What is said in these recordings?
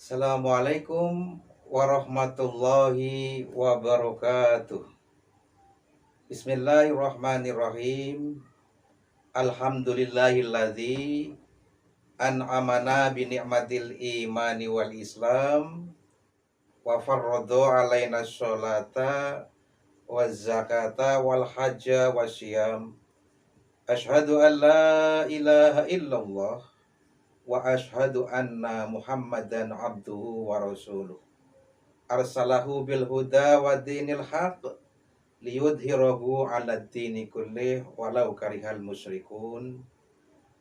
Assalamualaikum warahmatullahi wabarakatuh. Bismillahirrahmanirrahim. Alhamdulillahilladzi an'amana bi ni'matil imani wal islam wa farradu alaina sholata waz zakata wal hajja wasyam. Asyhadu an la ilaha illallah wa asyhadu anna Muhammadan abduhu wa rasuluh. Arsalahu bil huda wa dinil haq liyudhhirahu 'ala dini kullih walau karihal musyrikun.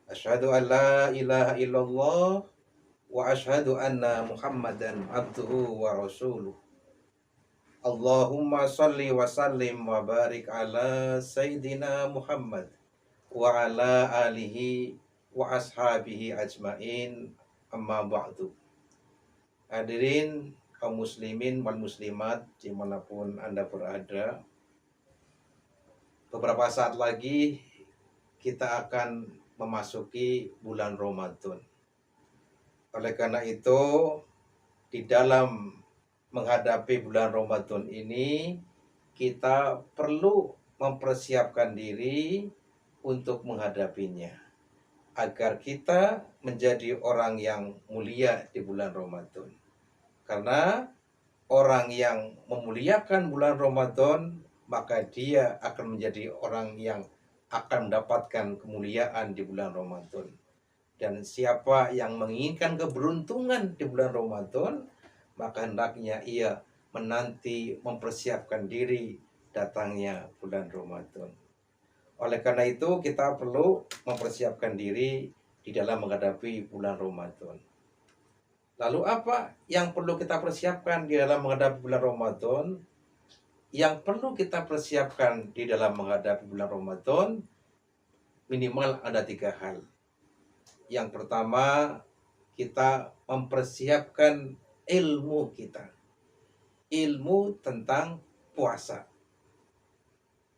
Asyhadu an la ilaha illallah wa asyhadu anna Muhammadan abduhu wa rasuluh. Allahumma shalli wa sallim wa barik ala sayyidina Muhammad wa ala alihi wa ashabihi ajmain, amma ba'du. Hadirin kaum muslimin wal muslimat dimanapun Anda berada, beberapa saat lagi kita akan memasuki bulan Ramadan. Oleh karena itu, di dalam menghadapi bulan Ramadan ini, kita perlu mempersiapkan diri untuk menghadapinya, agar kita menjadi orang yang mulia di bulan Ramadan. Karena orang yang memuliakan bulan Ramadan, maka dia akan menjadi orang yang akan mendapatkan kemuliaan di bulan Ramadan. Dan siapa yang menginginkan keberuntungan di bulan Ramadan, maka hendaknya ia menanti mempersiapkan diri datangnya bulan Ramadan. Oleh karena itu, kita perlu mempersiapkan diri di dalam menghadapi bulan Ramadan. Lalu apa yang perlu kita persiapkan di dalam menghadapi bulan Ramadan? Yang perlu kita persiapkan di dalam menghadapi bulan Ramadan minimal ada 3 hal. Yang pertama, kita mempersiapkan ilmu kita. Ilmu tentang puasa.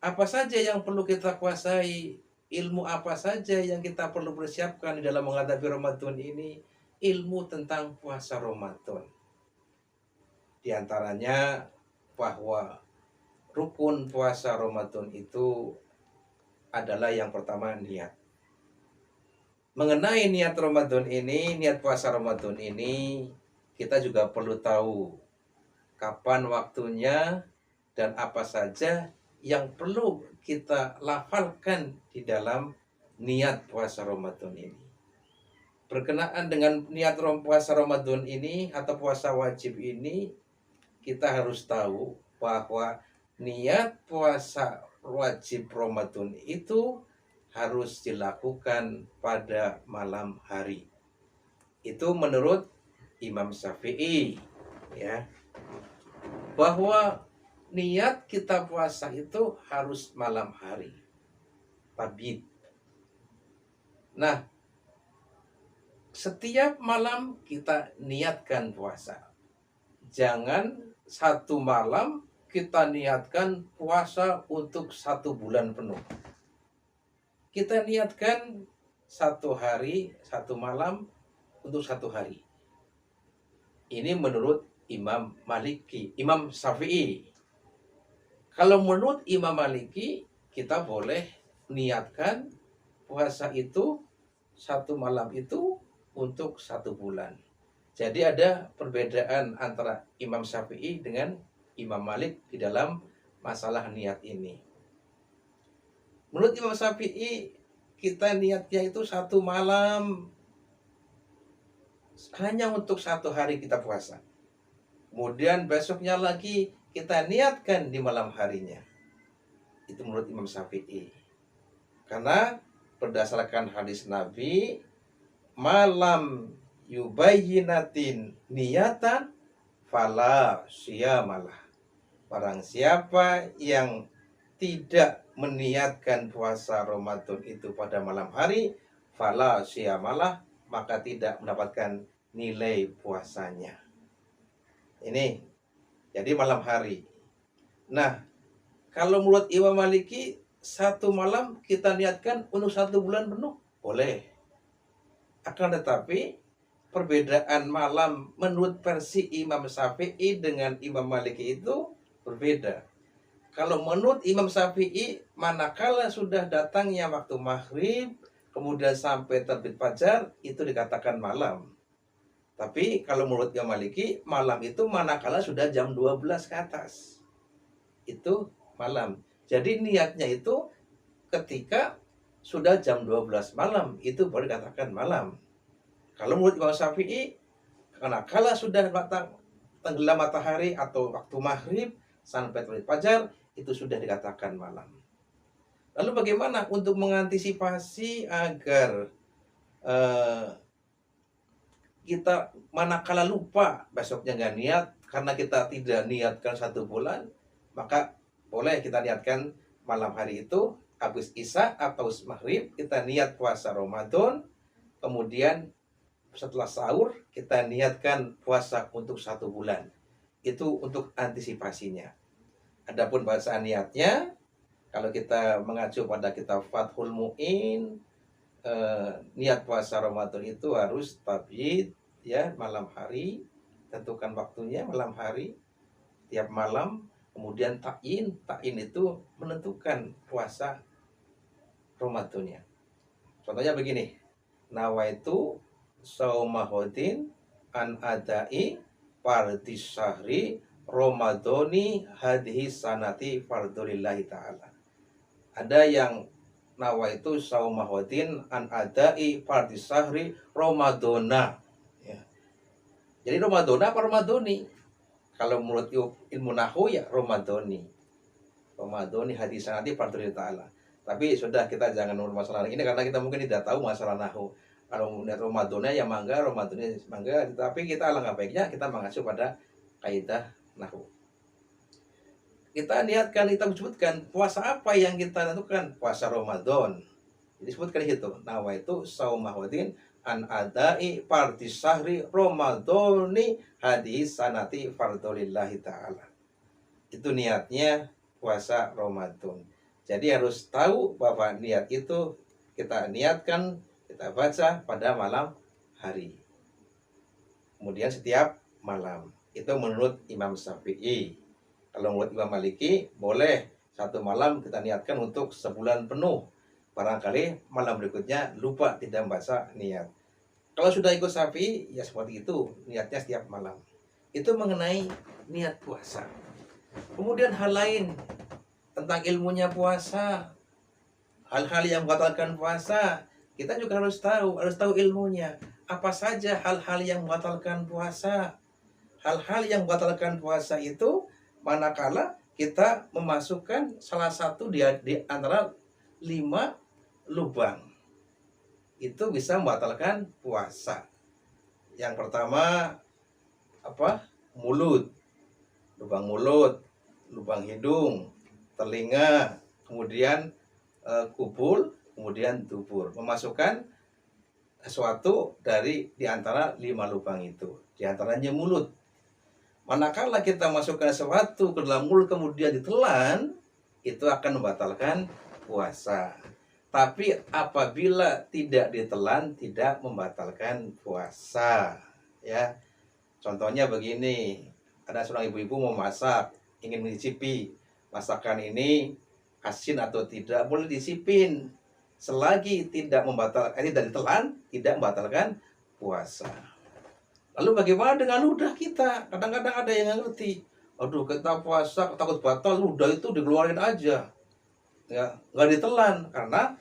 Apa saja yang perlu kita kuasai? Ilmu apa saja yang kita perlu persiapkan di dalam menghadapi Ramadan ini? Ilmu tentang puasa Ramadan. Di antaranya bahwa rukun puasa Ramadan itu adalah yang pertama niat. Mengenai niat Ramadan ini, niat puasa Ramadan ini, kita juga perlu tahu kapan waktunya dan apa saja yang perlu kita lafalkan di dalam niat puasa Ramadan ini. Berkenaan dengan niat puasa Ramadan ini atau puasa wajib ini, kita harus tahu bahwa niat puasa wajib Ramadan itu harus dilakukan pada malam hari. Itu menurut Imam Syafi'i, ya. Bahwa niat kita puasa itu harus malam hari. Tabid. Nah, setiap malam kita niatkan puasa. Jangan satu malam kita niatkan puasa untuk 1 bulan penuh. Kita niatkan 1 hari, 1 malam untuk 1 hari. Ini menurut Imam Syafi'i. Kalau menurut Imam Maliki, kita boleh niatkan puasa itu 1 malam itu untuk 1 bulan. Jadi ada perbedaan antara Imam Syafi'i dengan Imam Malik di dalam masalah niat ini. Menurut Imam Syafi'i, kita niatnya itu 1 malam, hanya untuk 1 hari kita puasa. Kemudian besoknya lagi kita niatkan di malam harinya. Itu menurut Imam Syafi'i. Karena berdasarkan hadis Nabi, malam yubayyinatin niyatan fala syiyamalah. Barang siapa yang tidak meniatkan puasa Ramadan itu pada malam hari, fala syiyamalah, maka tidak mendapatkan nilai puasanya. Ini jadi malam hari. Nah, kalau menurut Imam Maliki, 1 malam kita niatkan untuk 1 bulan penuh, boleh. Akan tetapi perbedaan malam menurut versi Imam Syafi'i dengan Imam Maliki itu berbeda. Kalau menurut Imam Syafi'i, manakala sudah datangnya waktu maghrib, kemudian sampai terbit fajar, itu dikatakan malam. Tapi kalau menurut Imam Maliki, malam itu manakala sudah jam 12 ke atas. Itu malam. Jadi niatnya itu ketika sudah jam 12 malam, itu baru dikatakan malam. Kalau menurut Imam Syafi'i, manakala sudah tenggelam matahari atau waktu maghrib sampai terbit fajar, itu sudah dikatakan malam. Lalu bagaimana untuk mengantisipasi agar kita manakala lupa besoknya nggak niat karena kita tidak niatkan 1 bulan, maka boleh kita niatkan malam hari itu habis isya atau maghrib kita niat puasa Ramadan, kemudian setelah sahur kita niatkan puasa untuk 1 bulan. Itu untuk antisipasinya. Adapun bacaan niatnya, kalau kita mengacu pada kitab Fathul Mu'in, niat puasa Ramadan itu harus tabiat ya, malam hari, tentukan waktunya malam hari, tiap malam, kemudian ta'in itu menentukan puasa Ramadannya. Contohnya begini, nawaitu saumahodin an adai fardis syahri Ramadhani hadhi sanati fardulillahi ta'ala. Ada yang nawaitu saumahodin an adai fardis syahri Ramadhana. Ya. Jadi Ramadhana apa Ramadhani? Kalau menurut ilmu nahwu ya Ramadhani. Ramadhani hadhi sanati fardulillahi ta'ala. Tapi sudah, kita jangan masalah ini karena kita mungkin tidak tahu masalah nahwu. Kalau melihat Ramadannya ya mangga, Ramadannya mangga, tapi kita alangkah baiknya kita mengacu pada kaidah nahwu. Kita niatkan, kita sebutkan puasa apa yang kita tentukan, puasa Ramadan. Jadi sebutkan di situ, nawaitu saumahodin an adai fardis syahri Ramadhani hadis sanati fardulillahi ta'ala. Itu niatnya puasa Ramadan. Jadi harus tahu bahwa niat itu kita niatkan, kita baca pada malam hari. Kemudian setiap malam. Itu menurut Imam Syafi'i. Kalau menurut Imam Maliki, boleh 1 malam kita niatkan untuk sebulan penuh. Barangkali malam berikutnya lupa tidak membaca niat. Kalau sudah ikut Syafi'i, ya seperti itu. Niatnya setiap malam. Itu mengenai niat puasa. Kemudian hal lain tentang ilmunya puasa. Hal-hal yang membatalkan puasa, kita juga harus tahu ilmunya. Apa saja hal-hal yang membatalkan puasa? Hal-hal yang membatalkan puasa itu manakala kita memasukkan salah satu di antara 5 lubang. Itu bisa membatalkan puasa. Yang pertama apa? Mulut. Lubang mulut, lubang hidung, telinga, kemudian kubul, kemudian dubur. Memasukkan sesuatu dari antara 5 lubang itu. Di antaranya mulut. Manakala kita masukkan sesuatu ke dalam mulut kemudian ditelan, itu akan membatalkan puasa. Tapi apabila tidak ditelan, tidak membatalkan puasa. Ya, contohnya begini, ada seorang ibu-ibu mau masak, ingin mencicipi masakan ini asin atau tidak, boleh disipin selagi tidak tidak ditelan, tidak membatalkan puasa. Lalu bagaimana dengan ludah kita? Kadang-kadang ada yang ngerti, aduh kita puasa takut batal, ludah itu dikeluarin aja, ya nggak ditelan karena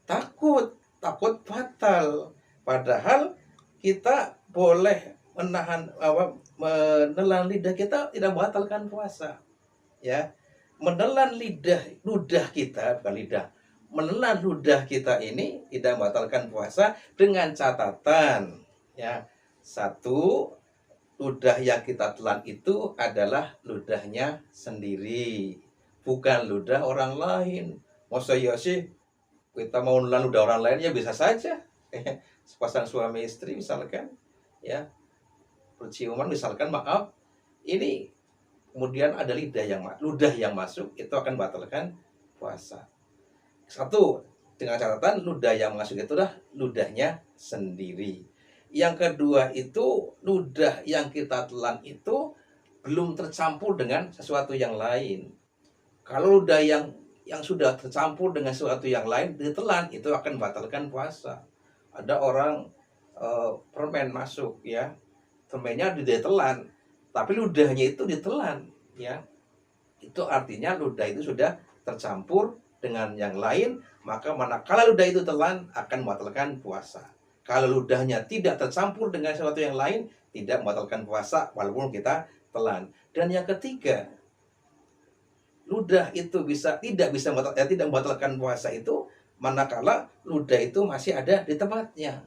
takut batal. Padahal kita boleh menelan lidah kita, tidak membatalkan puasa. Ya, menelan ludah kita, bukan lidah, menelan ludah kita ini tidak membatalkan puasa dengan catatan, ya, 1, ludah yang kita telan itu adalah ludahnya sendiri, bukan ludah orang lain. Masa ya sih kita mau menelan ludah orang lain? Ya bisa saja. Sepasang suami istri misalkan, ya, perciuman misalkan, maaf, ini kemudian ada ludah yang masuk, itu akan batalkan puasa. 1, dengan catatan ludah yang masuk itu adalah ludahnya sendiri. Yang kedua itu ludah yang kita telan itu belum tercampur dengan sesuatu yang lain. Kalau ludah yang sudah tercampur dengan sesuatu yang lain ditelan, itu akan membatalkan puasa. Ada orang permen masuk ya, permennya ditelan, tapi ludahnya itu ditelan ya. Itu artinya ludah itu sudah tercampur dengan yang lain, maka manakala ludah itu telan akan membatalkan puasa. Kalau ludahnya tidak tercampur dengan sesuatu yang lain, tidak membatalkan puasa walaupun kita telan. Dan yang ketiga, ludah itu tidak membatalkan puasa itu manakala ludah itu masih ada di tempatnya,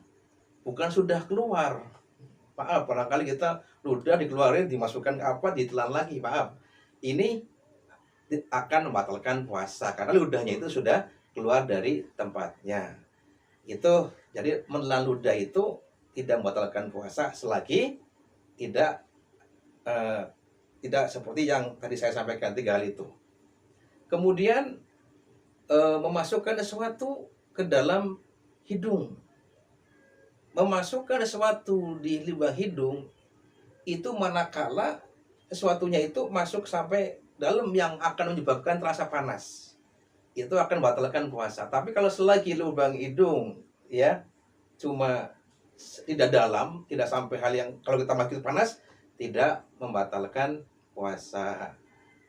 bukan sudah keluar. Maaf, barangkali kita ludah dikeluarin, dimasukkan ke apa, ditelan lagi. Maaf, ini akan membatalkan puasa karena ludahnya itu sudah keluar dari tempatnya. Itu jadi menelan ludah itu tidak membatalkan puasa selagi tidak eh, tidak seperti yang tadi saya sampaikan 3 hal itu. Kemudian memasukkan sesuatu ke dalam hidung. Memasukkan sesuatu di lubang hidung itu manakala sesuatunya itu masuk sampai dalam yang akan menyebabkan terasa panas. Itu akan membatalkan puasa. Tapi kalau selagi lubang hidung ya cuma tidak dalam, tidak sampai hal yang kalau kita makin panas, tidak membatalkan puasa.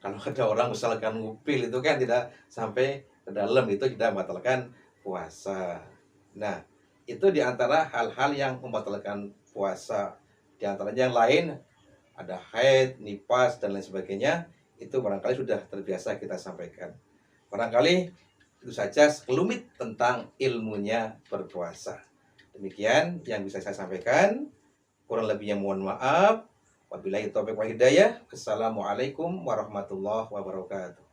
Kalau ada orang misalkan ngupil itu kan tidak sampai ke dalam, itu tidak membatalkan puasa. Nah, itu diantara hal-hal yang membatalkan puasa. Di antaranya yang lain ada haid, nifas, dan lain sebagainya. Itu barangkali sudah terbiasa kita sampaikan. Barangkali itu saja sekelumit tentang ilmunya berpuasa. Demikian yang bisa saya sampaikan. Kurang lebihnya mohon maaf. Wabillahi taufiq wal hidayah. Wassalamualaikum warahmatullahi wabarakatuh.